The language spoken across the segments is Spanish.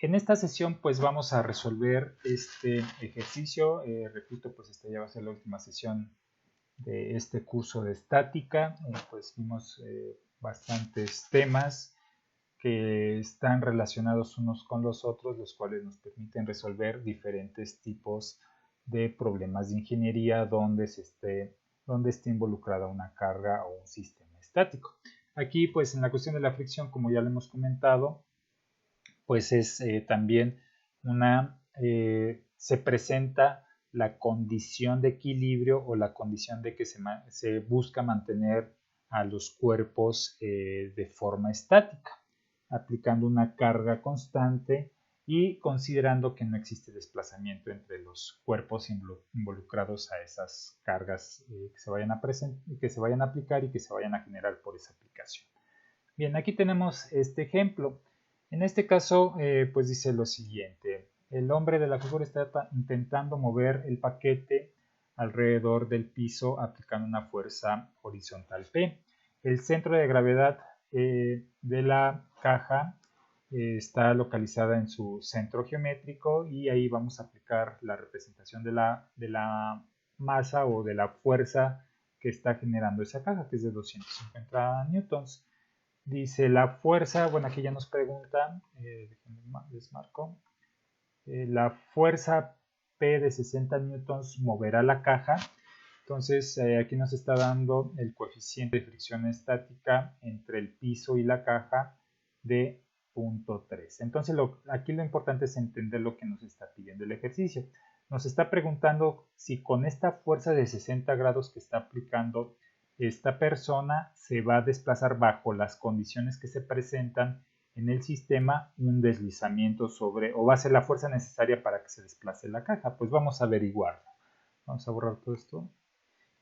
En esta sesión pues vamos a resolver este ejercicio. Repito, pues esta ya va a ser la última sesión de este curso de estática. Pues vimos bastantes temas que están relacionados unos con los otros, los cuales nos permiten resolver diferentes tipos de problemas de ingeniería donde esté involucrada una carga o un sistema estático. Aquí pues en la cuestión de la fricción, como ya lo hemos comentado, pues es también se presenta la condición de equilibrio o la condición de que se busca mantener a los cuerpos de forma estática, aplicando una carga constante y considerando que no existe desplazamiento entre los cuerpos involucrados a esas cargas que se vayan a aplicar y que se vayan a generar por esa aplicación. Bien, aquí tenemos este ejemplo. En este caso, pues dice lo siguiente. El hombre de la figura está intentando mover el paquete alrededor del piso aplicando una fuerza horizontal P. El centro de gravedad de la caja está localizada en su centro geométrico y ahí vamos a aplicar la representación de la masa o de la fuerza que está generando esa caja, que es de 250 newtons. Dice la fuerza, bueno, aquí ya nos preguntan, les marco, la fuerza P de 60 newtons moverá la caja. Entonces aquí nos está dando el coeficiente de fricción estática entre el piso y la caja de 0.3. Entonces aquí lo importante es entender lo que nos está pidiendo el ejercicio. Nos está preguntando si con esta fuerza de 60 grados que está aplicando esta persona se va a desplazar bajo las condiciones que se presentan en el sistema un deslizamiento sobre, o va a ser la fuerza necesaria para que se desplace la caja. Pues vamos a averiguarlo. Vamos a borrar todo esto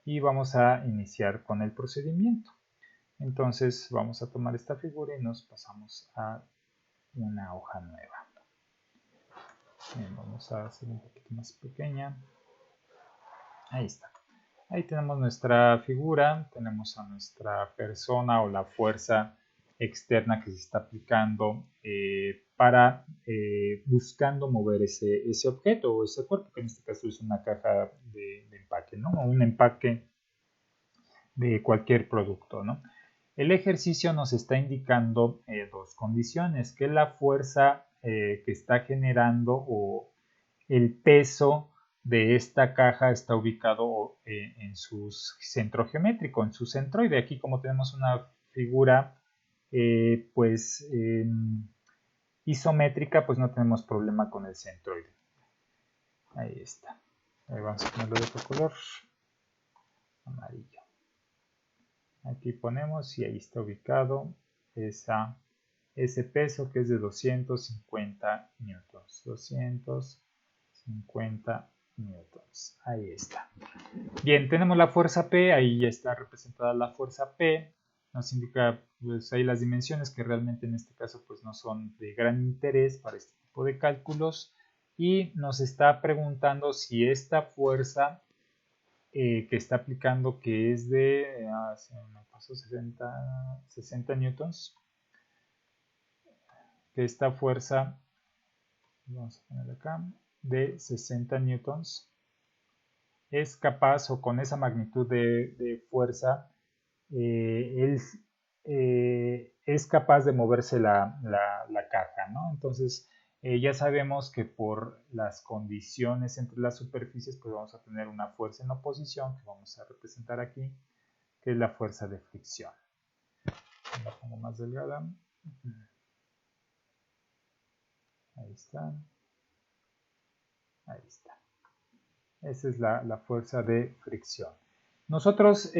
y vamos a iniciar con el procedimiento. Entonces vamos a tomar esta figura y nos pasamos a una hoja nueva. Bien, vamos a hacer un poquito más pequeña. Ahí está. Ahí tenemos nuestra figura, tenemos a nuestra persona o la fuerza externa que se está aplicando buscando mover ese objeto o ese cuerpo, que en este caso es una caja de empaque, ¿no? O un empaque de cualquier producto, ¿no? El ejercicio nos está indicando dos condiciones, que la fuerza que está generando o el peso de esta caja está ubicado en su centro geométrico, en su centroide. Aquí como tenemos una figura isométrica, pues no tenemos problema con el centroide. Ahí está. Ahí vamos a ponerlo de otro color, amarillo. Aquí ponemos y ahí está ubicado ese peso que es de 250 newtons. 250 newtons. Ahí está. Bien, tenemos la fuerza P, ahí ya está representada la fuerza P. Nos indica pues ahí las dimensiones que realmente en este caso pues no son de gran interés para este tipo de cálculos. Y nos está preguntando si esta fuerza que está aplicando, que es de 60 newtons, que esta fuerza, vamos a poner acá, de 60 newtons, es capaz, o con esa magnitud de fuerza, es capaz de moverse la caja, ¿no? Entonces, ya sabemos que por las condiciones entre las superficies, pues vamos a tener una fuerza en oposición, que vamos a representar aquí, que es la fuerza de fricción. La pongo más delgada. Ahí está. Ahí está. Esa es la fuerza de fricción. Nosotros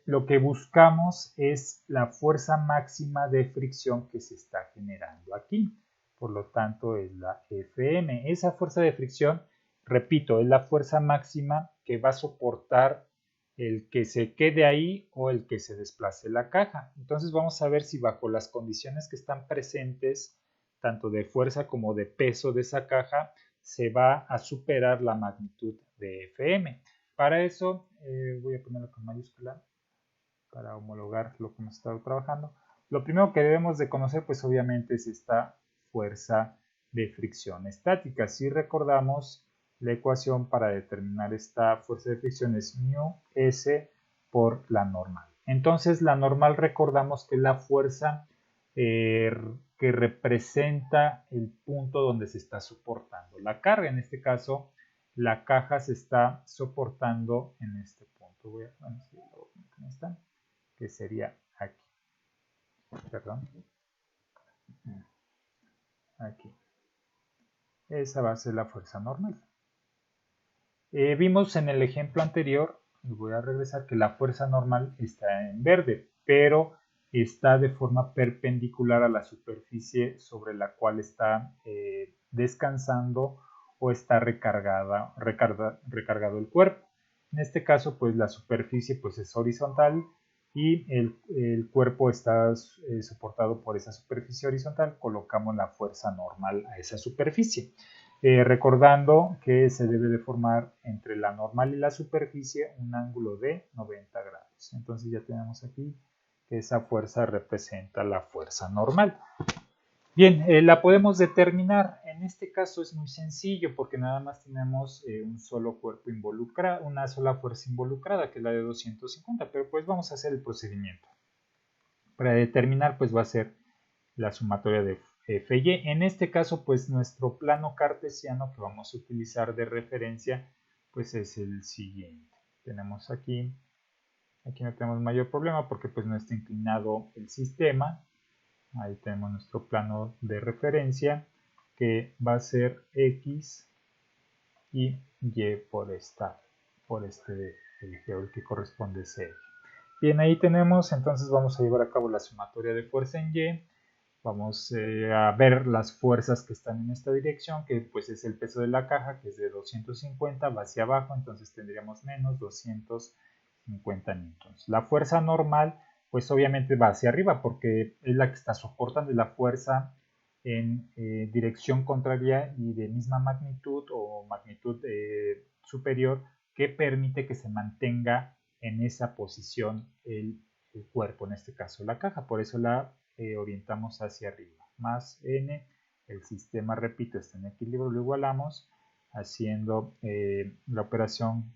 lo que buscamos es la fuerza máxima de fricción que se está generando aquí. Por lo tanto, es la Fm. Esa fuerza de fricción, repito, es la fuerza máxima que va a soportar el que se quede ahí o el que se desplace la caja. Entonces vamos a ver si bajo las condiciones que están presentes, tanto de fuerza como de peso de esa caja, se va a superar la magnitud de Fm. Para eso voy a ponerlo con mayúscula para homologar lo que hemos estado trabajando. Lo primero que debemos de conocer pues obviamente es esta fuerza de fricción estática. Si recordamos, la ecuación para determinar esta fuerza de fricción es μs por la normal. Entonces, la normal recordamos que es la fuerza que representa el punto donde se está soportando la carga. En este caso, la caja se está soportando en este punto. Voy a está, que sería aquí. Perdón. Aquí. Esa va a ser la fuerza normal. Vimos en el ejemplo anterior, y voy a regresar, que la fuerza normal está en verde, pero está de forma perpendicular a la superficie sobre la cual está descansando o está recargado el cuerpo. En este caso, pues la superficie pues, es horizontal y el cuerpo está soportado por esa superficie horizontal. Colocamos la fuerza normal a esa superficie. Recordando que se debe de formar entre la normal y la superficie un ángulo de 90 grados. Entonces ya tenemos aquí que esa fuerza representa la fuerza normal. Bien, la podemos determinar. En este caso es muy sencillo porque nada más tenemos un solo cuerpo involucrado, una sola fuerza involucrada, que es la de 250, pero pues vamos a hacer el procedimiento. Para determinar, pues va a ser la sumatoria de Fy. En este caso, pues nuestro plano cartesiano que vamos a utilizar de referencia, pues es el siguiente. Tenemos aquí no tenemos mayor problema porque pues no está inclinado el sistema. Ahí tenemos nuestro plano de referencia que va a ser X y Y por este eje, el que corresponde a ese eje. Bien, ahí tenemos, entonces vamos a llevar a cabo la sumatoria de fuerza en Y. Vamos a ver las fuerzas que están en esta dirección, que pues es el peso de la caja, que es de 250, va hacia abajo, entonces tendríamos menos 250 newtons. La fuerza normal, pues obviamente va hacia arriba, porque es la que está soportando la fuerza en dirección contraria y de misma magnitud o magnitud superior, que permite que se mantenga en esa posición el cuerpo, en este caso la caja. Por eso la orientamos hacia arriba, más n, el sistema, repito, está en equilibrio, lo igualamos, haciendo la operación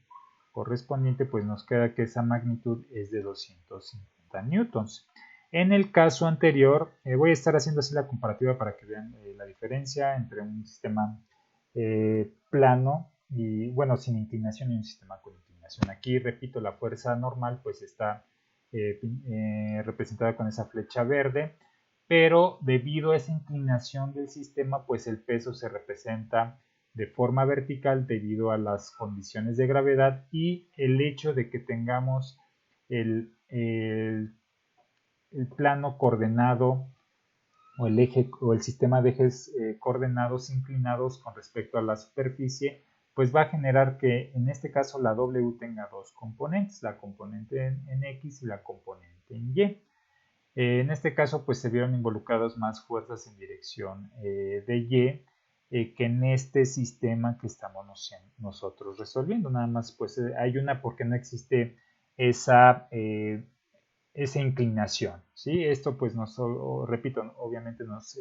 correspondiente, pues nos queda que esa magnitud es de 250 newtons. En el caso anterior, voy a estar haciendo así la comparativa para que vean la diferencia entre un sistema plano y, bueno, sin inclinación y un sistema con inclinación. Aquí, repito, la fuerza normal pues está representada con esa flecha verde, pero debido a esa inclinación del sistema, pues el peso se representa de forma vertical debido a las condiciones de gravedad y el hecho de que tengamos el plano coordenado o el eje o el sistema de ejes coordenados inclinados con respecto a la superficie, pues va a generar que en este caso la W tenga dos componentes, la componente en X y la componente en Y. En este caso, pues se vieron involucradas más fuerzas en dirección de Y que en este sistema que estamos nosotros resolviendo. Nada más, pues hay una porque no existe esa inclinación, ¿sí? Esto, pues, repito, obviamente nos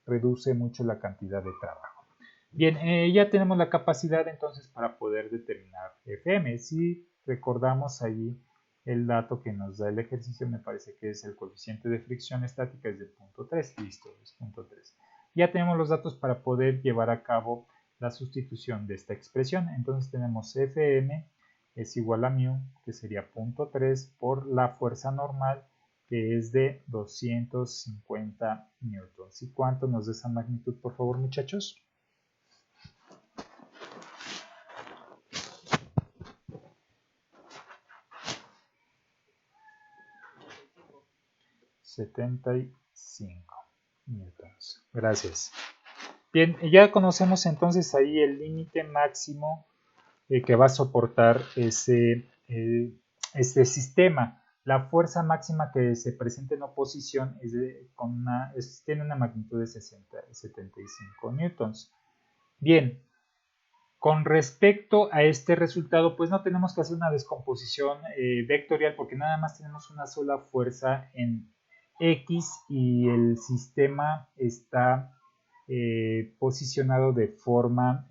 reduce mucho la cantidad de trabajo. Bien, ya tenemos la capacidad entonces para poder determinar Fm. Si recordamos allí el dato que nos da el ejercicio, me parece que es el coeficiente de fricción estática, es de 0.3, listo, es 0.3. Ya tenemos los datos para poder llevar a cabo la sustitución de esta expresión. Entonces tenemos Fm es igual a μ, que sería 0.3 por la fuerza normal, que es de 250 newtons. ¿Y cuánto nos da esa magnitud, por favor, muchachos? $75 newtons. Gracias. Bien, ya conocemos entonces ahí el límite máximo que va a soportar este sistema. La fuerza máxima que se presenta en oposición tiene una magnitud de 75 newtons. Bien, con respecto a este resultado, pues no tenemos que hacer una descomposición vectorial porque nada más tenemos una sola fuerza en X y el sistema está posicionado de forma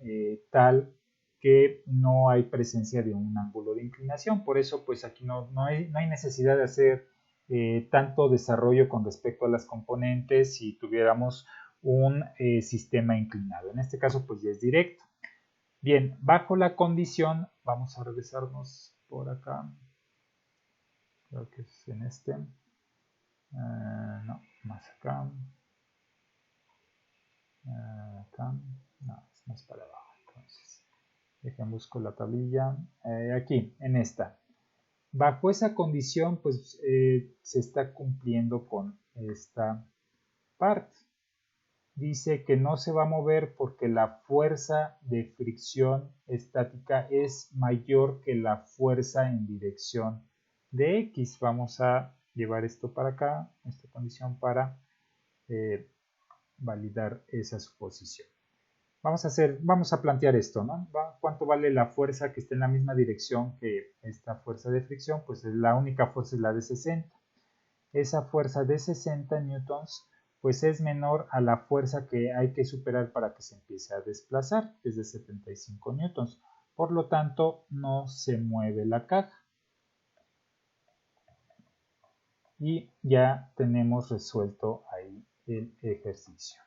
tal que no hay presencia de un ángulo de inclinación. Por eso, pues aquí no hay necesidad de hacer tanto desarrollo con respecto a las componentes si tuviéramos un sistema inclinado. En este caso, pues ya es directo. Bien, bajo la condición, vamos a regresarnos por acá. Creo que es en este. No, más acá. Acá. No, es más para abajo. Entonces, dejen busco la tablilla. Aquí, en esta. Bajo esa condición, pues se está cumpliendo con esta parte. Dice que no se va a mover porque la fuerza de fricción estática es mayor que la fuerza en dirección de X. Vamos a llevar esto para acá, esta condición, para validar esa suposición. Vamos a plantear esto, ¿no? ¿Cuánto vale la fuerza que esté en la misma dirección que esta fuerza de fricción? Pues la única fuerza es la de 60. Esa fuerza de 60 newtons pues es menor a la fuerza que hay que superar para que se empiece a desplazar, que es de 75 newtons. Por lo tanto, no se mueve la caja. Y ya tenemos resuelto ahí el ejercicio.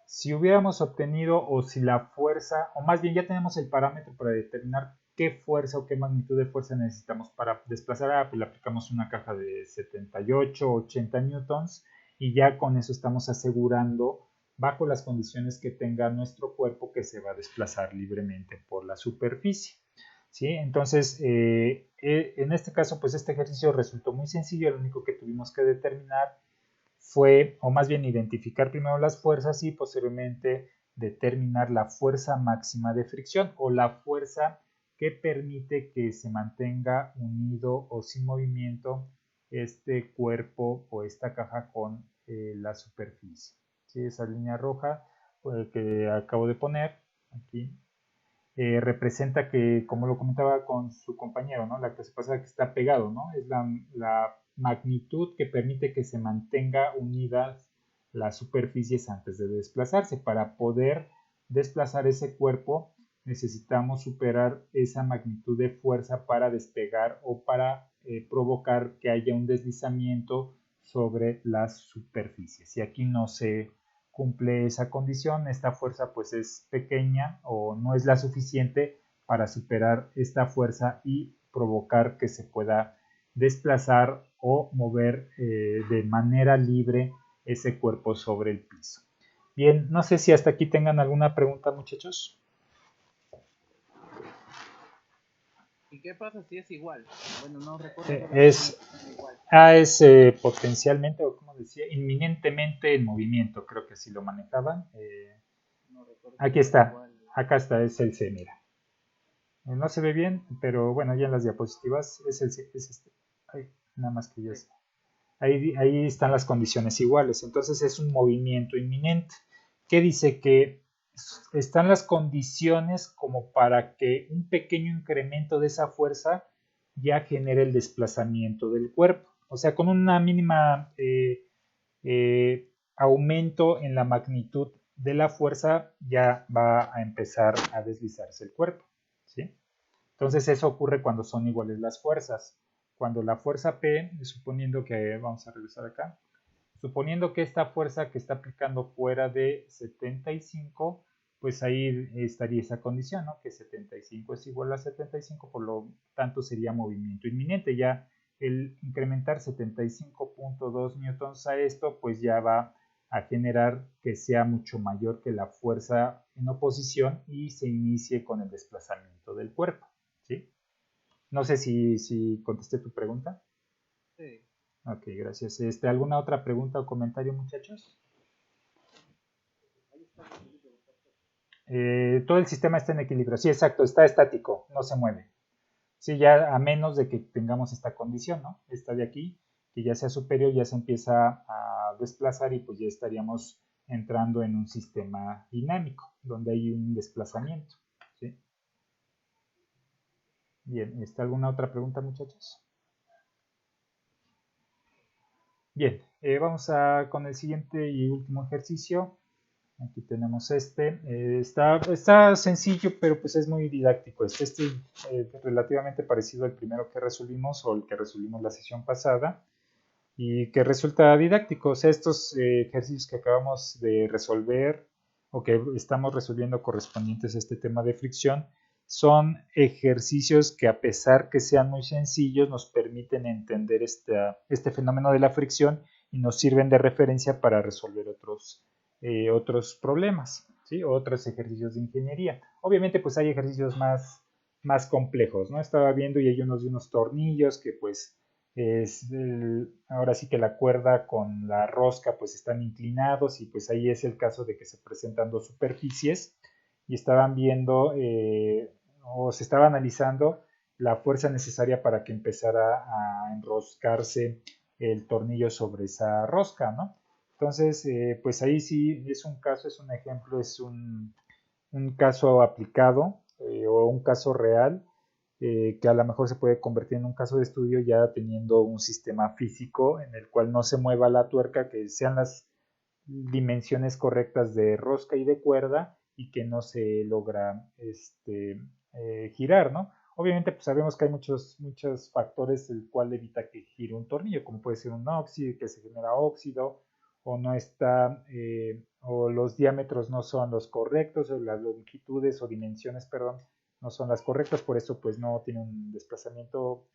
Si hubiéramos obtenido, o si la fuerza, o más bien ya tenemos el parámetro para determinar qué fuerza o qué magnitud de fuerza necesitamos para desplazar, pues le aplicamos una caja de 78, 80 newtons y ya con eso estamos asegurando, bajo las condiciones que tenga nuestro cuerpo, que se va a desplazar libremente por la superficie. ¿Sí? Entonces, en este caso, pues este ejercicio resultó muy sencillo. Lo único que tuvimos que determinar fue, o más bien identificar primero las fuerzas y posteriormente determinar la fuerza máxima de fricción o la fuerza que permite que se mantenga unido o sin movimiento este cuerpo o esta caja con la superficie. ¿Sí? Esa línea roja que acabo de poner aquí representa que, como lo comentaba con su compañero, ¿no? La clase pasada, que está pegado, ¿no? Es la magnitud que permite que se mantenga unidas las superficies antes de desplazarse. Para poder desplazar ese cuerpo necesitamos superar esa magnitud de fuerza para despegar o para provocar que haya un deslizamiento sobre las superficies. Y aquí no se cumple esa condición, esta fuerza pues es pequeña o no es la suficiente para superar esta fuerza y provocar que se pueda desplazar o mover de manera libre ese cuerpo sobre el piso. Bien, no sé si hasta aquí tengan alguna pregunta, muchachos. ¿Y qué pasa si es igual? Bueno, no recuerdo. Es potencialmente, o como decía, inminentemente en movimiento, creo que así lo manejaban. No recuerdo Aquí está, acá está, es el C, mira. No se ve bien, pero bueno, ya en las diapositivas es este. Ay, nada más que ya está. Ahí están las condiciones iguales. Entonces es un movimiento inminente. ¿Qué dice? Que están las condiciones como para que un pequeño incremento de esa fuerza ya genere el desplazamiento del cuerpo. O sea, con una mínima aumento en la magnitud de la fuerza ya va a empezar a deslizarse el cuerpo. ¿Sí? Entonces eso ocurre cuando son iguales las fuerzas. Cuando la fuerza P, suponiendo que, vamos a regresar acá, suponiendo que esta fuerza que está aplicando fuera de 75, pues ahí estaría esa condición, ¿no? Que 75 es igual a 75, por lo tanto sería movimiento inminente. Ya el incrementar 75.2 newtons a esto, pues ya va a generar que sea mucho mayor que la fuerza en oposición y se inicie con el desplazamiento del cuerpo. ¿Sí? No sé si contesté tu pregunta. Sí. Ok, gracias. ¿Alguna otra pregunta o comentario, muchachos? Todo el sistema está en equilibrio. Sí, exacto, está estático, no se mueve. Sí, ya a menos de que tengamos esta condición, ¿no? Esta de aquí, que ya sea superior, ya se empieza a desplazar y pues ya estaríamos entrando en un sistema dinámico, donde hay un desplazamiento. ¿Sí? Bien, ¿está alguna otra pregunta, muchachos? Bien, Con el siguiente y último ejercicio. Aquí tenemos está sencillo, pero pues es muy didáctico. Este es relativamente parecido al primero que resolvimos o el que resolvimos la sesión pasada y que resulta didáctico. O sea, estos ejercicios que acabamos de resolver o que estamos resolviendo correspondientes a este tema de fricción son ejercicios que, a pesar que sean muy sencillos, nos permiten entender este fenómeno de la fricción y nos sirven de referencia para resolver otros problemas, ¿sí? Otros ejercicios de ingeniería. Obviamente, pues hay ejercicios más complejos, ¿no? Estaba viendo y hay unos de unos tornillos que pues ahora sí que la cuerda con la rosca pues están inclinados y pues ahí es el caso de que se presentan dos superficies y estaban viendo o se estaba analizando la fuerza necesaria para que empezara a enroscarse el tornillo sobre esa rosca, ¿no? Entonces, pues ahí sí es un caso, es un ejemplo, es un caso aplicado o un caso real que a lo mejor se puede convertir en un caso de estudio ya teniendo un sistema físico en el cual no se mueva la tuerca, que sean las dimensiones correctas de rosca y de cuerda y que no se logra girar, ¿no? Obviamente, pues sabemos que hay muchos factores el cual evita que gire un tornillo, como puede ser un óxido, que se genera óxido, o no está, o los diámetros no son los correctos, o las longitudes o dimensiones, perdón, no son las correctas, por eso pues no tiene un desplazamiento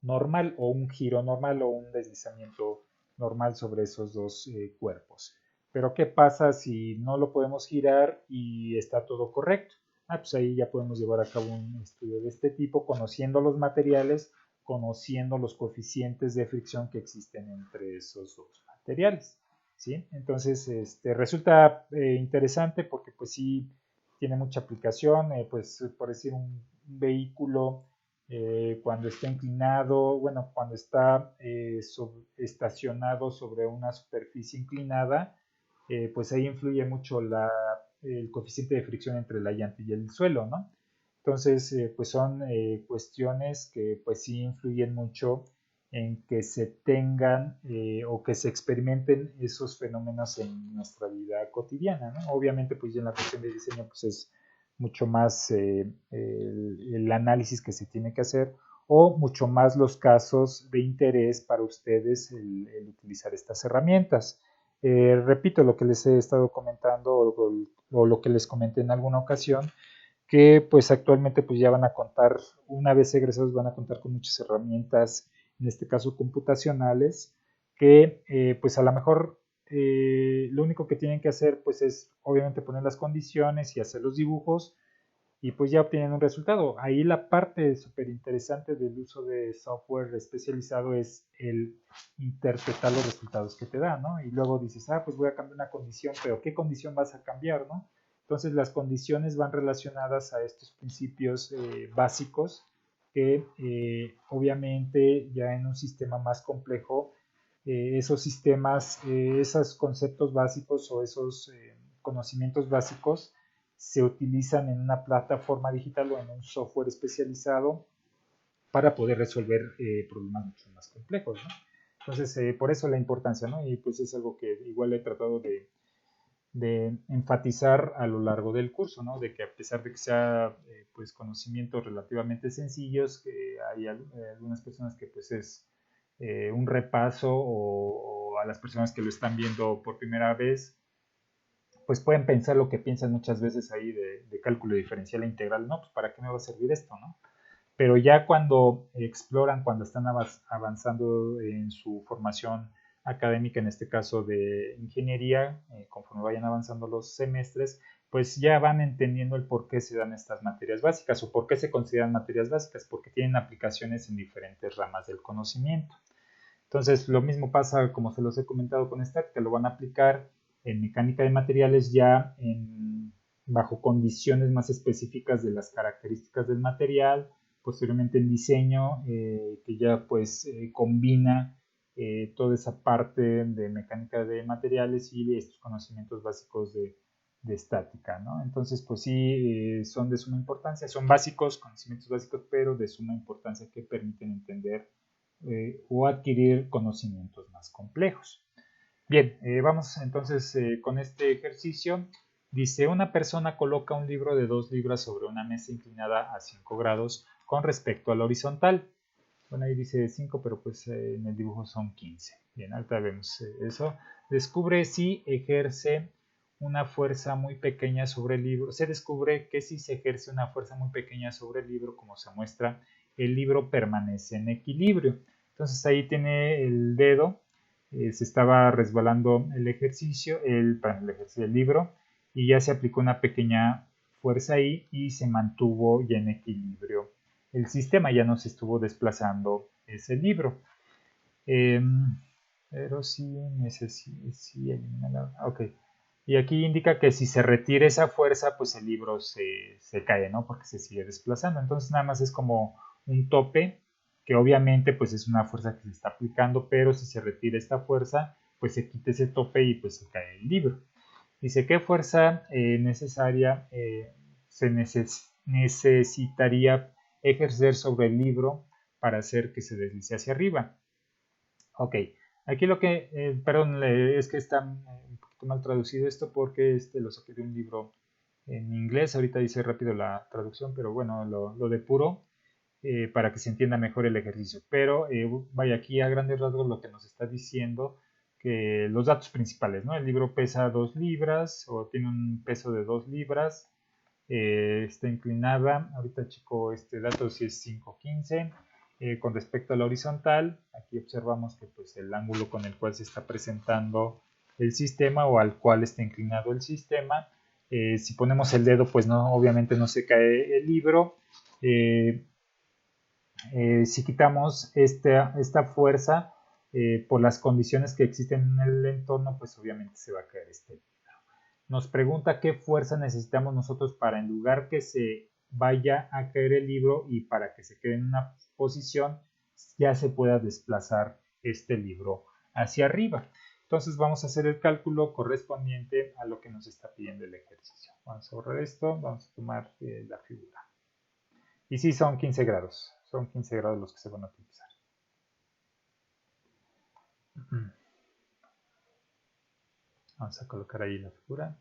normal o un giro normal o un deslizamiento normal sobre esos dos cuerpos. Pero ¿qué pasa si no lo podemos girar y está todo correcto? Pues ahí ya podemos llevar a cabo un estudio de este tipo, conociendo los materiales, conociendo los coeficientes de fricción que existen entre esos dos materiales. ¿Sí? Entonces, resulta interesante porque pues sí tiene mucha aplicación, pues por decir un vehículo cuando está inclinado, bueno, cuando está estacionado sobre una superficie inclinada, pues ahí influye mucho el coeficiente de fricción entre la llanta y el suelo, ¿no? Entonces, pues son cuestiones que pues sí influyen mucho en que se tengan o que se experimenten esos fenómenos en nuestra vida cotidiana, ¿no? Obviamente, pues ya en la cuestión de diseño, pues es mucho más el análisis que se tiene que hacer o mucho más los casos de interés para ustedes el utilizar estas herramientas. Repito lo que les he estado comentando o lo que les comenté en alguna ocasión, que pues actualmente pues ya van a contar, una vez egresados van a contar con muchas herramientas, en este caso computacionales, que pues a lo mejor lo único que tienen que hacer pues es obviamente poner las condiciones y hacer los dibujos y pues ya obtienen un resultado. Ahí la parte súper interesante del uso de software especializado es el interpretar los resultados que te da, ¿no? Y luego dices, pues voy a cambiar una condición, pero ¿qué condición vas a cambiar, no? Entonces las condiciones van relacionadas a estos principios básicos que obviamente ya en un sistema más complejo, esos sistemas, esos conceptos básicos o esos conocimientos básicos se utilizan en una plataforma digital o en un software especializado para poder resolver problemas mucho más complejos, ¿no? Entonces, por eso la importancia, ¿no? Y pues es algo que igual he tratado de enfatizar a lo largo del curso, ¿no? De que a pesar de que sea pues conocimientos relativamente sencillos, que hay algunas personas que pues es un repaso o a las personas que lo están viendo por primera vez, pues pueden pensar lo que piensan muchas veces ahí de cálculo diferencial e integral, no, pues para qué me va a servir esto, ¿no? Pero ya cuando exploran, cuando están avanzando en su formación académica, en este caso de ingeniería, conforme vayan avanzando los semestres, pues ya van entendiendo el por qué se dan estas materias básicas o por qué se consideran materias básicas, porque tienen aplicaciones en diferentes ramas del conocimiento. Entonces, lo mismo pasa, como se los he comentado con estática, lo van a aplicar en mecánica de materiales ya bajo condiciones más específicas de las características del material, posteriormente en diseño, que ya pues combina toda esa parte de mecánica de materiales y estos conocimientos básicos de estática, ¿no? Entonces, pues sí, son de suma importancia, son básicos, conocimientos básicos, pero de suma importancia que permiten entender o adquirir conocimientos más complejos. Bien, vamos entonces con este ejercicio. Dice, una persona coloca un libro de 2 libras sobre una mesa inclinada a 5 grados con respecto a la horizontal. Bueno, ahí dice 5, pero pues en el dibujo son 15. Bien, ahorita vemos eso. Descubre si ejerce una fuerza muy pequeña sobre el libro. Se descubre que si se ejerce una fuerza muy pequeña sobre el libro, como se muestra, el libro permanece en equilibrio. Entonces ahí tiene el dedo. Se estaba resbalando el ejercicio, el libro, y ya se aplicó una pequeña fuerza ahí y se mantuvo ya en equilibrio el sistema, ya no se estuvo desplazando ese libro. Pero sí elimina la... Ok. Y aquí indica que si se retira esa fuerza, pues el libro se cae, ¿no? Porque se sigue desplazando. Entonces nada más es como un tope, que obviamente pues es una fuerza que se está aplicando, pero si se retira esta fuerza, pues se quita ese tope y pues se cae el libro. Dice, ¿qué fuerza necesaria se necesitaría ejercer sobre el libro para hacer que se deslice hacia arriba? Ok, aquí lo que, perdón, es que está un poquito mal traducido esto porque lo saqué de un libro en inglés. Ahorita dice rápido la traducción, pero bueno, lo depuro para que se entienda mejor el ejercicio. Pero vaya, aquí a grandes rasgos lo que nos está diciendo que los datos principales, ¿no? El libro pesa 2 libras o tiene un peso de 2 libras, está inclinada, ahorita chico este dato si es 5.15. Con respecto a la horizontal, aquí observamos que pues, el ángulo con el cual se está presentando el sistema o al cual está inclinado el sistema, si ponemos el dedo, pues no, obviamente no se cae el libro. Si quitamos esta fuerza por las condiciones que existen en el entorno, pues obviamente se va a caer este libro. Nos pregunta qué fuerza necesitamos nosotros para, en lugar que se vaya a caer el libro y para que se quede en una posición, ya se pueda desplazar este libro hacia arriba. Entonces vamos a hacer el cálculo correspondiente a lo que nos está pidiendo el ejercicio. Vamos a borrar esto, vamos a tomar la figura. Y sí, son 15 grados. Son 15 grados los que se van a utilizar. Vamos a colocar ahí la figura.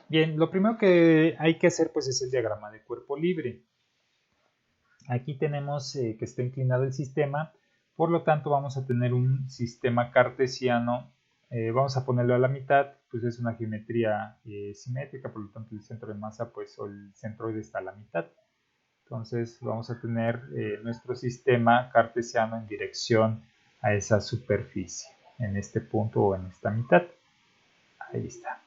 Bien, lo primero que hay que hacer pues es el diagrama de cuerpo libre. Aquí tenemos que está inclinado el sistema, por lo tanto vamos a tener un sistema cartesiano. Vamos a ponerlo a la mitad, pues es una geometría simétrica, por lo tanto el centro de masa pues o el centroide está a la mitad. Entonces vamos a tener nuestro sistema cartesiano en dirección a esa superficie, en este punto o en esta mitad. Ahí está.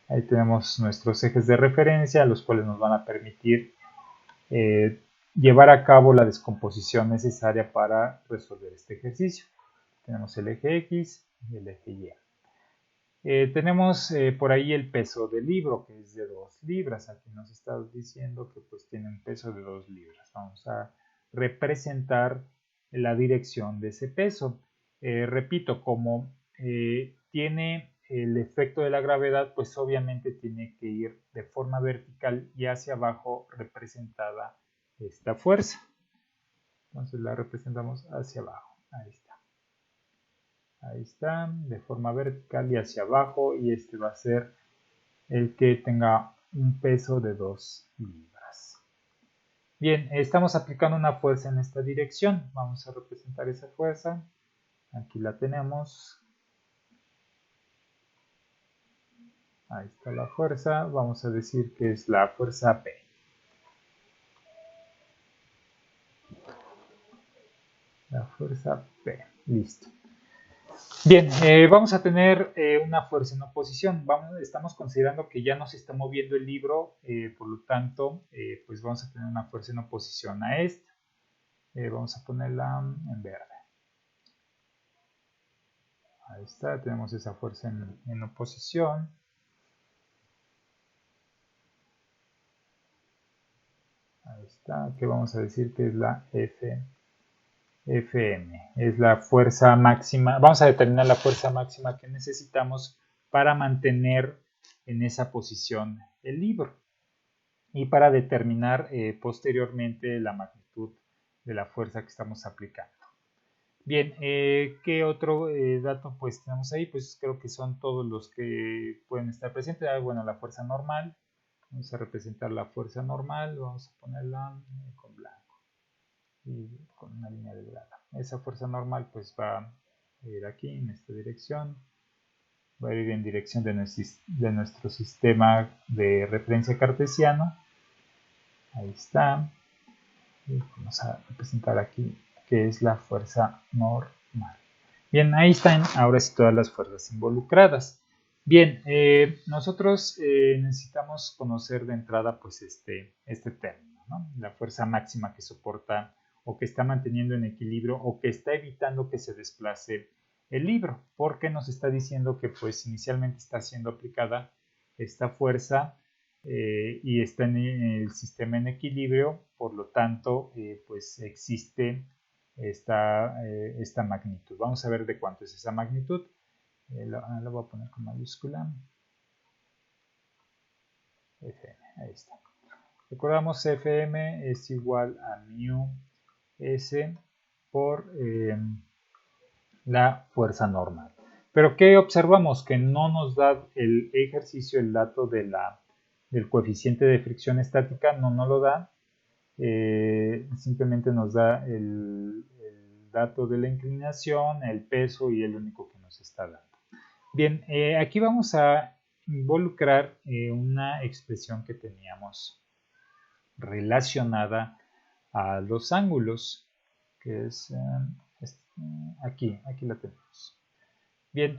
Ahí tenemos nuestros ejes de referencia, los cuales nos van a permitir llevar a cabo la descomposición necesaria para resolver este ejercicio. Tenemos el eje X y el eje Y. Tenemos por ahí el peso del libro, que es de 2 libras. Aquí nos está diciendo que pues tiene un peso de 2 libras. Vamos a representar la dirección de ese peso. Repito, como tiene el efecto de la gravedad, pues obviamente tiene que ir de forma vertical y hacia abajo representada esta fuerza. Entonces la representamos hacia abajo. Ahí está. Ahí está, de forma vertical y hacia abajo, y este va a ser el que tenga un peso de 2 libras. Bien, estamos aplicando una fuerza en esta dirección. Vamos a representar esa fuerza. Aquí la tenemos. Ahí está la fuerza. Vamos a decir que es la fuerza P. La fuerza P. Listo. Bien, vamos a tener una fuerza en oposición. Estamos considerando que ya no se está moviendo el libro, por lo tanto, pues vamos a tener una fuerza en oposición a esta. Vamos a ponerla en verde. Ahí está, tenemos esa fuerza en oposición. Ahí está, que vamos a decir que es la FM. Es la fuerza máxima. Vamos a determinar la fuerza máxima que necesitamos para mantener en esa posición el libro. Y para determinar posteriormente la magnitud de la fuerza que estamos aplicando. Bien, ¿qué otro dato pues tenemos ahí? Pues creo que son todos los que pueden estar presentes. Bueno, la fuerza normal. Vamos a representar la fuerza normal. Vamos a ponerla con blanco y con una línea delgada. Esa fuerza normal pues va a ir aquí en esta dirección. Va a ir en dirección de nuestro sistema de referencia cartesiano. Ahí está. Y vamos a representar aquí que es la fuerza normal. Bien, ahí están ahora sí todas las fuerzas involucradas. Bien, nosotros necesitamos conocer de entrada pues este término, ¿no? La fuerza máxima que soporta o que está manteniendo en equilibrio o que está evitando que se desplace el libro, porque nos está diciendo que pues inicialmente está siendo aplicada esta fuerza y está en el sistema en equilibrio, por lo tanto pues existe esta magnitud. Vamos a ver de cuánto es esa magnitud. Lo voy a poner con mayúscula. Fm, ahí está. Recordamos Fm es igual a mu s por la fuerza normal. Pero ¿qué observamos? Que no nos da el ejercicio, el dato del coeficiente de fricción estática, no nos lo da. Simplemente nos da el dato de la inclinación, el peso y el único que nos está dando. Bien, aquí vamos a involucrar una expresión que teníamos relacionada a los ángulos, que es aquí la tenemos. Bien,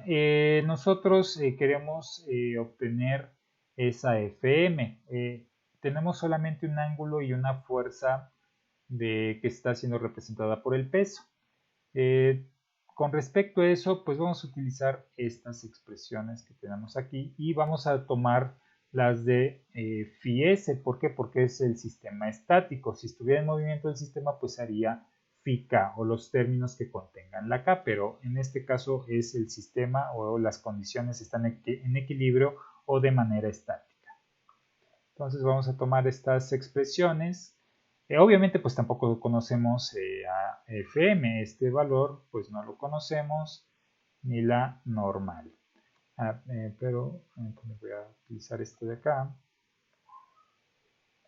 nosotros queremos obtener esa Fm. Tenemos solamente un ángulo y una fuerza que está siendo representada por el peso. Con respecto a eso, pues vamos a utilizar estas expresiones que tenemos aquí y vamos a tomar las de phi s. ¿Por qué? Porque es el sistema estático. Si estuviera en movimiento el sistema, pues haría phi k o los términos que contengan la k, pero en este caso es el sistema o las condiciones están en equilibrio o de manera estática. Entonces vamos a tomar estas expresiones. Obviamente pues tampoco conocemos a Fm, este valor pues no lo conocemos, ni la normal. Pero voy a utilizar este de acá.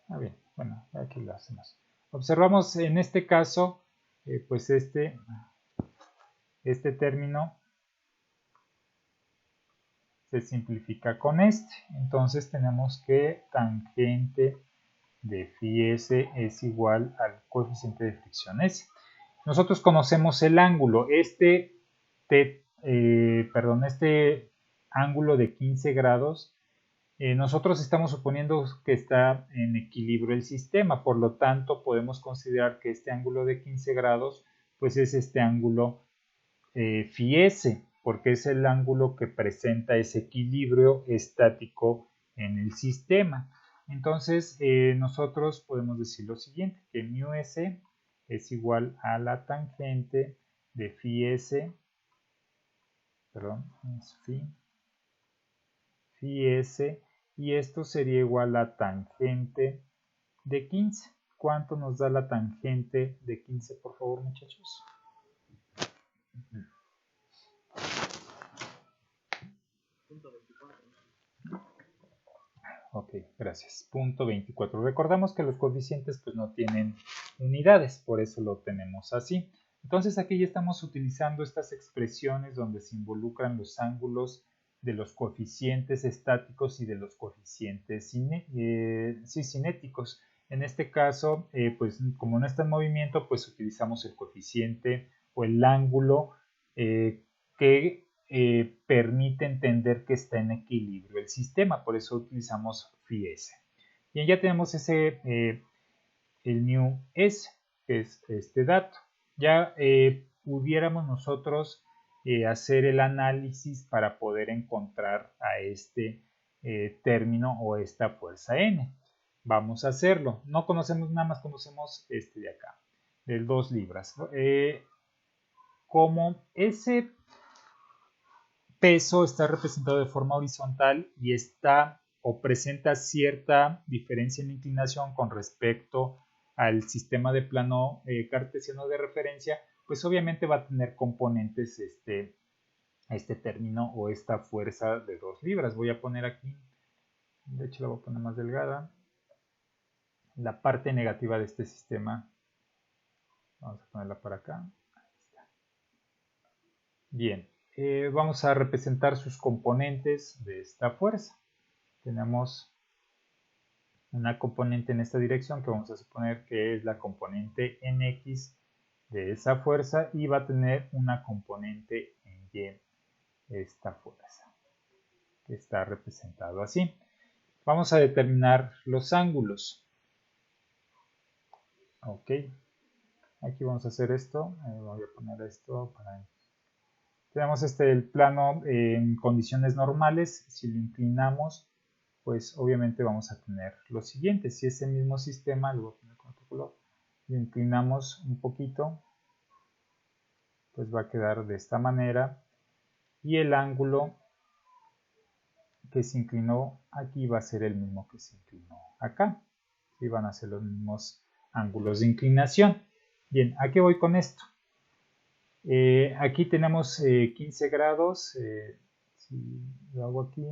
Bien, bueno, aquí lo hacemos. Observamos en este caso pues este término se simplifica con este. Entonces tenemos que tangente de phi s es igual al coeficiente de fricción s. Nosotros conocemos el ángulo. Este ángulo de 15 grados, nosotros estamos suponiendo que está en equilibrio el sistema, por lo tanto podemos considerar que este ángulo de 15 grados pues es este ángulo phi s, porque es el ángulo que presenta ese equilibrio estático en el sistema. Entonces nosotros podemos decir lo siguiente, que mu s es igual a la tangente de phi s, perdón, es phi s, y esto sería igual a tangente de 15. ¿Cuánto nos da la tangente de 15, por favor, muchachos? Ok, gracias. Punto 24. Recordamos que los coeficientes pues no tienen unidades, por eso lo tenemos así. Entonces aquí ya estamos utilizando estas expresiones donde se involucran los ángulos de los coeficientes estáticos y de los coeficientes cinéticos. En este caso, pues como no está en movimiento, pues utilizamos el coeficiente o el ángulo que permite entender que está en equilibrio el sistema, por eso utilizamos phi s. Bien, ya tenemos el mu s, que es este dato. Ya pudiéramos nosotros hacer el análisis para poder encontrar a este término o esta fuerza n. Vamos a hacerlo. No conocemos, nada más conocemos este de acá, del 2 libras. Como ese peso está representado de forma horizontal y está o presenta cierta diferencia en inclinación con respecto al sistema de plano cartesiano de referencia, pues obviamente va a tener componentes este término o esta fuerza de 2 libras. Voy a poner aquí, de hecho la voy a poner más delgada, la parte negativa de este sistema. Vamos a ponerla para acá. Ahí está. Bien, vamos a representar sus componentes de esta fuerza. Tenemos una componente en esta dirección que vamos a suponer que es la componente en X de esa fuerza y va a tener una componente en Y esta fuerza, que está representado así. Vamos a determinar los ángulos. Ok, aquí vamos a hacer esto. Voy a poner esto para... Tenemos el plano en condiciones normales. Si lo inclinamos, pues obviamente vamos a tener lo siguiente. Si ese mismo sistema, lo voy a poner con otro color, lo inclinamos un poquito, pues va a quedar de esta manera. Y el ángulo que se inclinó aquí va a ser el mismo que se inclinó acá. Y van a ser los mismos ángulos de inclinación. Bien, ¿a qué voy con esto? Aquí tenemos 15 grados. Si lo hago aquí,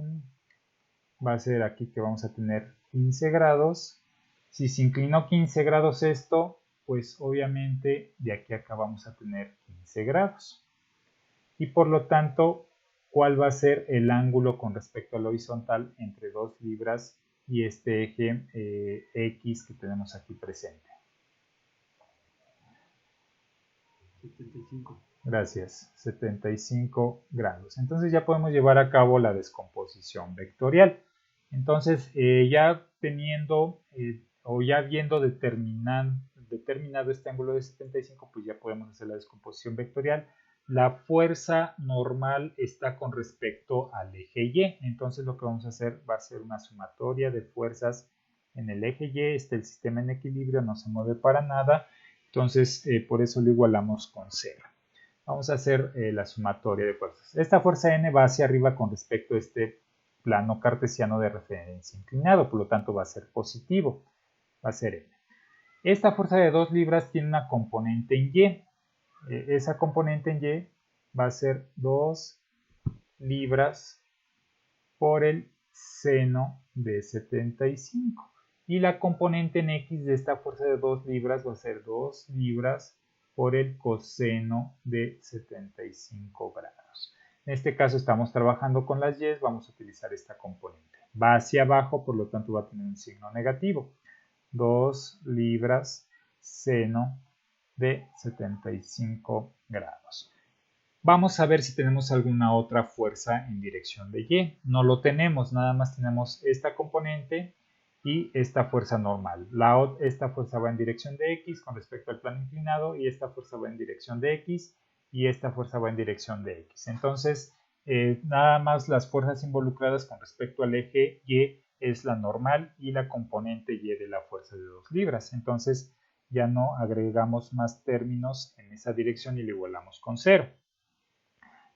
va a ser aquí que vamos a tener 15 grados. Si se inclinó 15 grados esto, pues obviamente de aquí a acá vamos a tener 15 grados. Y por lo tanto, ¿cuál va a ser el ángulo con respecto al horizontal entre 2 libras y este eje X que tenemos aquí presente? 75. Gracias, 75 grados. Entonces ya podemos llevar a cabo la descomposición vectorial. Entonces ya teniendo o ya habiendo determinado este ángulo de 75, pues ya podemos hacer la descomposición vectorial. La fuerza normal está con respecto al eje Y. Entonces lo que vamos a hacer va a ser una sumatoria de fuerzas en el eje Y. El sistema en equilibrio, no se mueve para nada. Entonces por eso lo igualamos con 0. Vamos a hacer la sumatoria de fuerzas. Esta fuerza N va hacia arriba con respecto a este plano cartesiano de referencia inclinado, por lo tanto va a ser positivo, va a ser N. Esta fuerza de 2 libras tiene una componente en Y. Esa componente en Y va a ser 2 libras por el seno de 75. Y la componente en X de esta fuerza de 2 libras va a ser 2 libras por el coseno de 75 grados. En este caso estamos trabajando con las Y, vamos a utilizar esta componente. Va hacia abajo, por lo tanto va a tener un signo negativo. 2 libras seno de 75 grados. Vamos a ver si tenemos alguna otra fuerza en dirección de Y. No lo tenemos, nada más tenemos esta componente y esta fuerza normal. Esta fuerza va en dirección de X con respecto al plano inclinado y esta fuerza va en dirección de X y esta fuerza va en dirección de X. Entonces, nada más las fuerzas involucradas con respecto al eje Y es la normal y la componente Y de la fuerza de 2 libras. Entonces, ya no agregamos más términos en esa dirección y le igualamos con 0.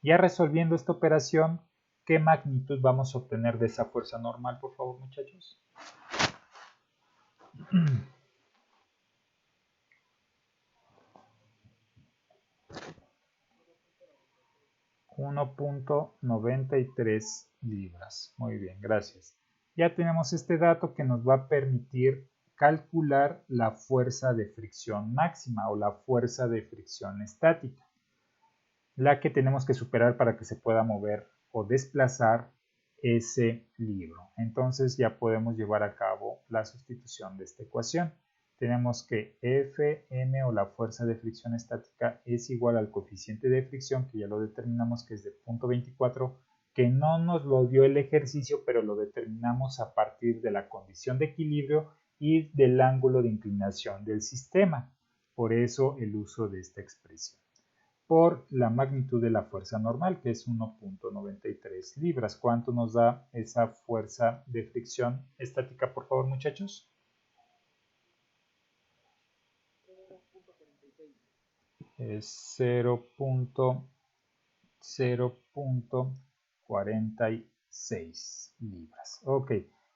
Ya resolviendo esta operación, ¿qué magnitud vamos a obtener de esa fuerza normal, por favor, muchachos? 1.93 libras. Muy bien, gracias. Ya tenemos este dato que nos va a permitir calcular la fuerza de fricción máxima o la fuerza de fricción estática, la que tenemos que superar para que se pueda mover o desplazar ese libro. Entonces ya podemos llevar a cabo la sustitución de esta ecuación. Tenemos que Fm o la fuerza de fricción estática es igual al coeficiente de fricción, que ya lo determinamos que es de 0.24, que no nos lo dio el ejercicio, pero lo determinamos a partir de la condición de equilibrio y del ángulo de inclinación del sistema. Por eso el uso de esta expresión. Por la magnitud de la fuerza normal, que es 1.93 libras. ¿Cuánto nos da esa fuerza de fricción estática, por favor, muchachos? 0.46 libras. Ok,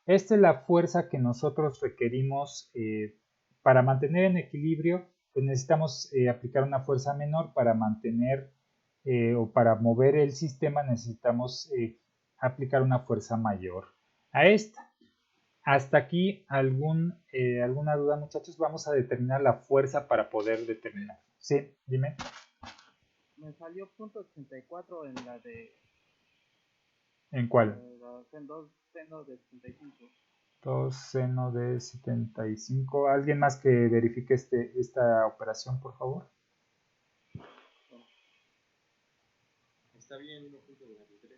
esta es la fuerza que nosotros requerimos para mantener en equilibrio, pues necesitamos aplicar una fuerza menor. Para mantener o para mover el sistema necesitamos aplicar una fuerza mayor a esta. Hasta aquí, ¿alguna duda, muchachos? Vamos a determinar la fuerza para poder determinar. Sí, dime. Me salió .84 en la de... ¿En cuál? Dos seno de 75. 2 seno de 75. ¿Alguien más que verifique esta operación, por favor? Está bien, 1.93.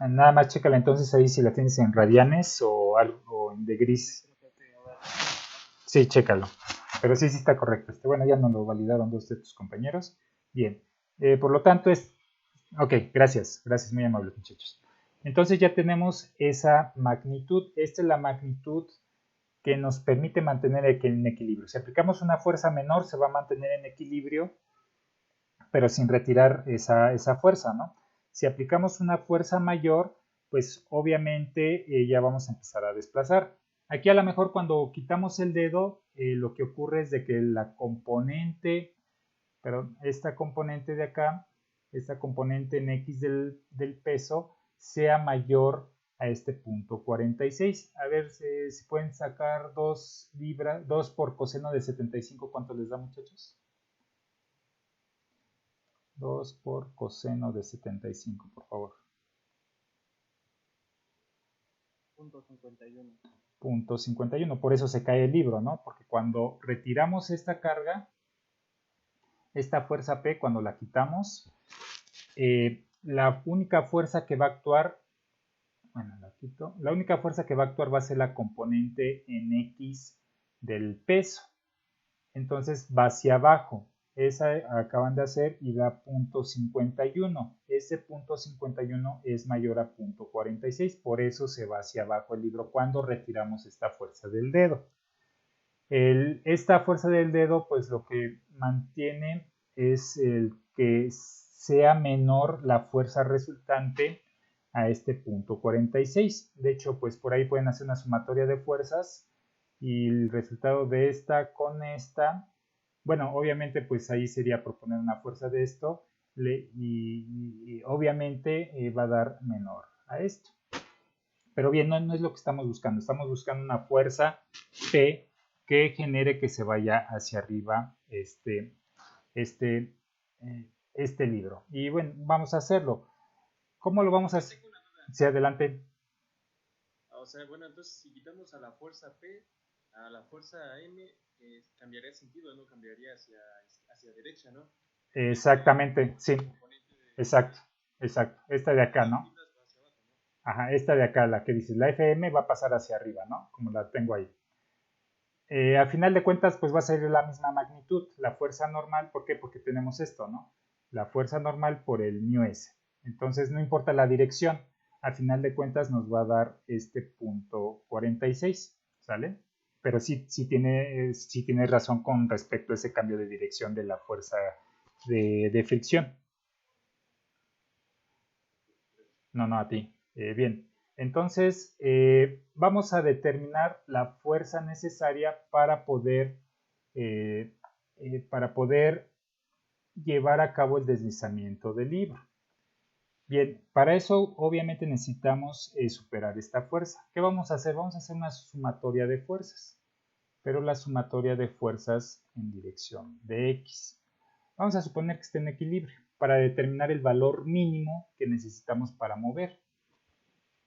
Nada más chécala entonces ahí si la tienes en radianes o algo en de gris. Sí, chécalo. Pero sí está correcto. Bueno, ya nos lo validaron dos de tus compañeros. Bien. Por lo tanto es... Ok, gracias. Gracias, muy amables, muchachos. Entonces ya tenemos esa magnitud. Esta es la magnitud que nos permite mantener en equilibrio. Si aplicamos una fuerza menor, se va a mantener en equilibrio, pero sin retirar esa fuerza, ¿no? Si aplicamos una fuerza mayor, pues obviamente ya vamos a empezar a desplazar. Aquí a lo mejor cuando quitamos el dedo, lo que ocurre es de que la componente, perdón, esta componente de acá, esta componente en X del peso, sea mayor a este punto 46. A ver si pueden sacar 2 por coseno de 75, ¿cuánto les da, muchachos? 2 por coseno de 75, por favor. .51. 51. Por eso se cae el libro, ¿no? Porque cuando retiramos esta carga, esta fuerza P, cuando la quitamos, la única fuerza que va a actuar, bueno, la quito, la única fuerza que va a actuar va a ser la componente en X del peso. Entonces va hacia abajo. Esa acaban de hacer y da .51. Ese .51 es mayor a .46. Por eso se va hacia abajo el libro cuando retiramos esta fuerza del dedo. Esta fuerza del dedo, pues lo que mantiene es el que sea menor la fuerza resultante a este .46. De hecho, pues por ahí pueden hacer una sumatoria de fuerzas y el resultado de esta con esta, bueno, obviamente pues ahí sería proponer una fuerza de esto y obviamente va a dar menor a esto. Pero bien, no es lo que estamos buscando una fuerza P que genere que se vaya hacia arriba este libro. Y bueno, vamos a hacerlo. ¿Cómo lo vamos a hacer? Sí, adelante. O sea, bueno, entonces si quitamos a la fuerza P, a la fuerza M, cambiaría el sentido, ¿no? Cambiaría hacia derecha, ¿no? Exactamente, sí. Exacto. Esta de acá, ¿no? Ajá, esta de acá, la que dices, la FM va a pasar hacia arriba, ¿no? Como la tengo ahí. A final de cuentas, pues va a ser la misma magnitud. La fuerza normal, ¿por qué? Porque tenemos esto, ¿no? La fuerza normal por el μs. Entonces, no importa la dirección. A final de cuentas nos va a dar este punto 46, ¿sale? Pero sí tiene razón con respecto a ese cambio de dirección de la fuerza de fricción. No, a ti. Bien, entonces vamos a determinar la fuerza necesaria para poder llevar a cabo el deslizamiento del libro. Bien, para eso obviamente necesitamos superar esta fuerza. ¿Qué vamos a hacer? Vamos a hacer una sumatoria de fuerzas, pero la sumatoria de fuerzas en dirección de X. Vamos a suponer que esté en equilibrio para determinar el valor mínimo que necesitamos para mover.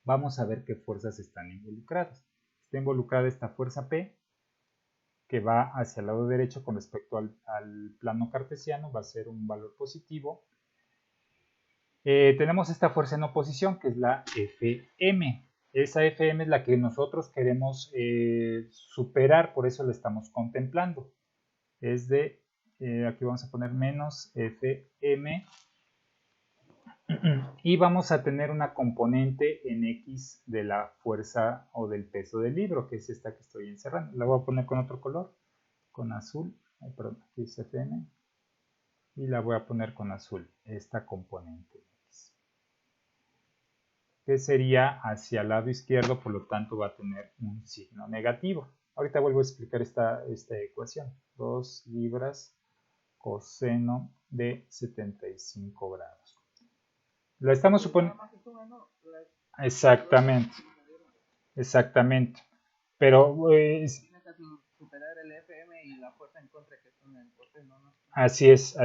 Vamos a ver qué fuerzas están involucradas. Está involucrada esta fuerza P, que va hacia el lado derecho con respecto al plano cartesiano, va a ser un valor positivo. Tenemos esta fuerza en oposición, que es la Fm. Esa Fm es la que nosotros queremos superar, por eso la estamos contemplando. Es de, aquí vamos a poner menos Fm, y vamos a tener una componente en X de la fuerza o del peso del libro, que es esta que estoy encerrando. La voy a poner con otro color, con azul. Perdón, aquí es Fm. Y la voy a poner con azul, esta componente X, que sería hacia el lado izquierdo, por lo tanto va a tener un signo negativo. Ahorita vuelvo a explicar esta ecuación. 2 libras coseno de 75 grados. La estamos suponiendo. Exactamente. Exactamente. Pero superar el FM y la fuerza en contra que son el coseno, ¿no? Así es.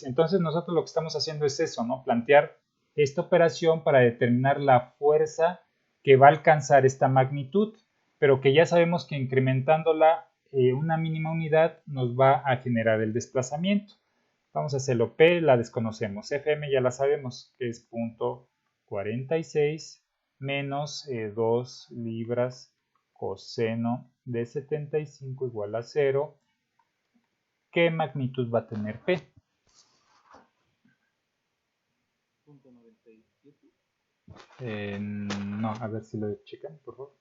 Entonces nosotros lo que estamos haciendo es eso, ¿no? Plantear esta operación para determinar la fuerza que va a alcanzar esta magnitud, pero que ya sabemos que incrementándola una mínima unidad nos va a generar el desplazamiento. Vamos a hacerlo. P la desconocemos. FM ya la sabemos, que es 0.46 menos 2 libras coseno de 75 igual a 0. ¿Qué magnitud va a tener P? No, a ver si lo checan, por favor.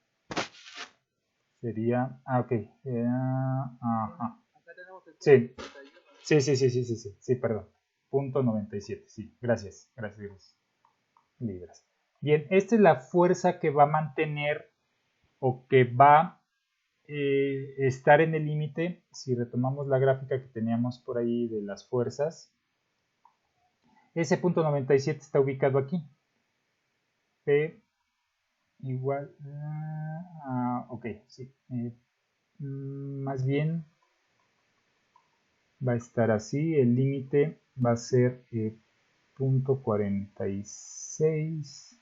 Sería, ok. Ajá. Sí, perdón. 0.97, sí, gracias. Libras. Bien, esta es la fuerza que va a mantener o que va a estar en el límite. Si retomamos la gráfica que teníamos por ahí de las fuerzas, ese 0.97 está ubicado aquí. P igual ok, sí. Más bien va a estar así. El límite va a ser 0.46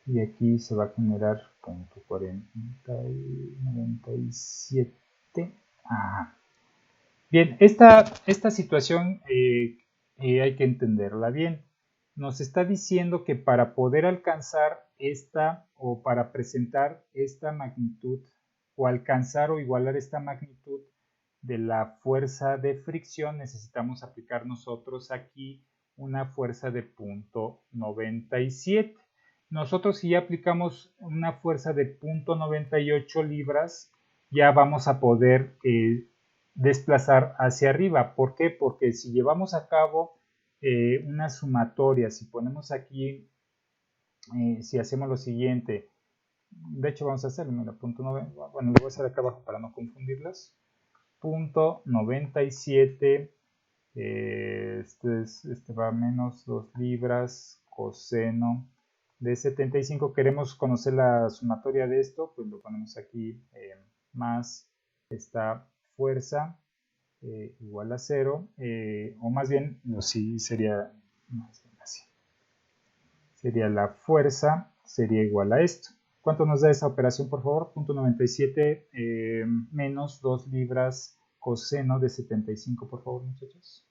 y aquí se va a generar 0.97. Ajá. Bien, esta situación hay que entenderla bien. Nos está diciendo que para poder alcanzar esta o para presentar esta magnitud o alcanzar o igualar esta magnitud de la fuerza de fricción, necesitamos aplicar nosotros aquí una fuerza de 0.97. Nosotros si ya aplicamos una fuerza de 0.98 libras, ya vamos a poder desplazar hacia arriba. ¿Por qué? Porque si llevamos a cabo una sumatoria, si ponemos aquí, si hacemos lo siguiente, de hecho vamos a hacerlo, mira, bueno, lo voy a hacer acá abajo para no confundirlas. 0.97, este va a menos 2 libras coseno de 75. Queremos conocer la sumatoria de esto, pues lo ponemos aquí, más esta fuerza igual a 0, o más bien, no, sí, sería más bien así. Sería la fuerza, sería igual a esto. ¿Cuánto nos da esa operación, por favor? 0.97 menos 2 libras coseno de 75, por favor, muchachos.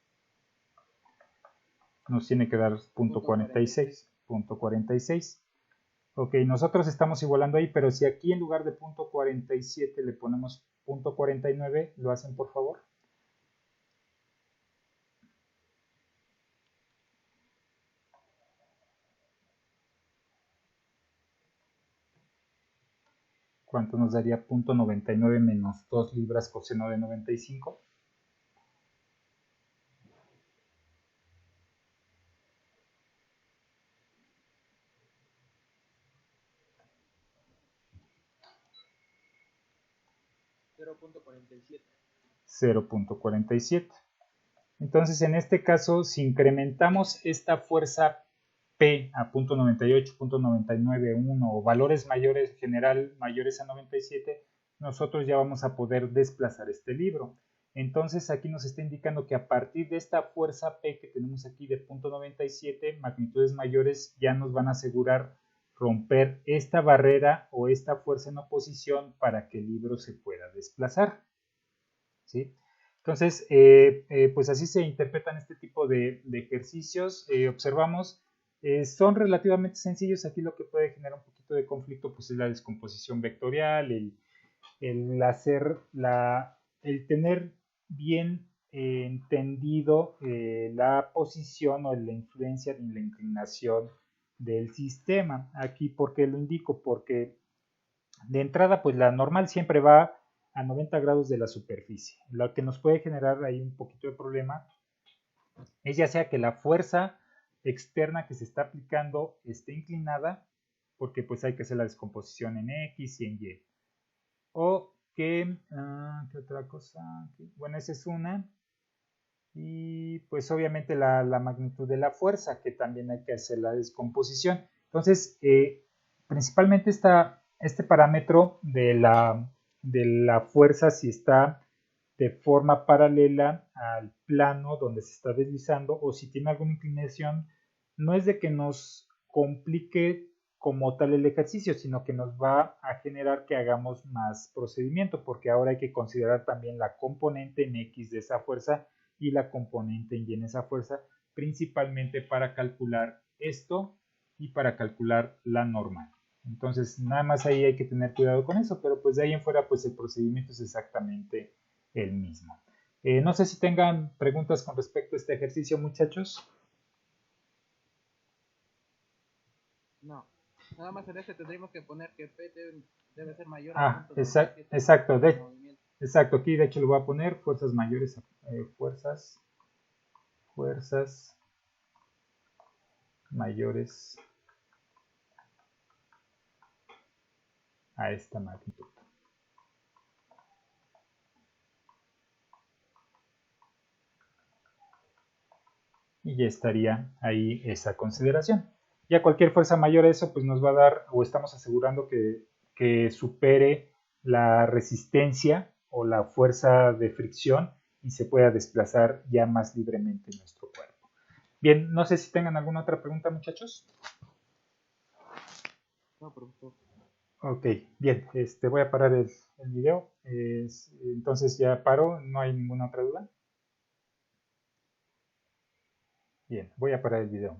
Nos tiene que dar 0.46. Ok, nosotros estamos igualando ahí, pero si aquí en lugar de 0.47 le ponemos 0.49, ¿lo hacen, por favor? ¿Cuánto nos daría 0.99 menos 2 libras coseno de 95? $0.47. Entonces, en este caso, si incrementamos esta fuerza P a 0.98, 0.991 o valores mayores, general mayores a 97, nosotros ya vamos a poder desplazar este libro. Entonces, aquí nos está indicando que a partir de esta fuerza P que tenemos aquí de 0.97, magnitudes mayores ya nos van a asegurar romper esta barrera o esta fuerza en oposición para que el libro se pueda desplazar. ¿Sí? Entonces, pues así se interpretan este tipo de ejercicios. Observamos, son relativamente sencillos. Aquí lo que puede generar un poquito de conflicto pues es la descomposición vectorial, el tener bien entendido la posición o la influencia de la inclinación del sistema. Aquí, ¿por qué lo indico? Porque de entrada, pues la normal siempre va a 90 grados de la superficie. Lo que nos puede generar ahí un poquito de problema es ya sea que la fuerza externa que se está aplicando esté inclinada, porque pues hay que hacer la descomposición en X y en Y. o que, ¿qué otra cosa? Bueno, esa es una. Y pues obviamente la magnitud de la fuerza, que también hay que hacer la descomposición. Entonces, principalmente este parámetro de la fuerza, si está de forma paralela al plano donde se está deslizando o si tiene alguna inclinación, no es de que nos complique como tal el ejercicio, sino que nos va a generar que hagamos más procedimiento, porque ahora hay que considerar también la componente en X de esa fuerza y la componente en Y en esa fuerza, principalmente para calcular esto y para calcular la normal. Entonces, nada más ahí hay que tener cuidado con eso, pero pues de ahí en fuera, pues el procedimiento es exactamente el mismo. No sé si tengan preguntas con respecto a este ejercicio, muchachos. No. Nada más en este tendríamos que poner que P debe ser mayor a exacto, del movimiento. exacto, aquí de hecho le voy a poner fuerzas mayores, fuerzas mayores a esta magnitud. Y ya estaría ahí esa consideración. Ya cualquier fuerza mayor a eso, pues nos va a dar, o estamos asegurando que supere la resistencia o la fuerza de fricción y se pueda desplazar ya más libremente en nuestro cuerpo. Bien, no sé si tengan alguna otra pregunta, muchachos. No, profesor. Ok, bien, voy a parar el video. Entonces ya paro, ¿no hay ninguna otra duda? Bien, voy a parar el video.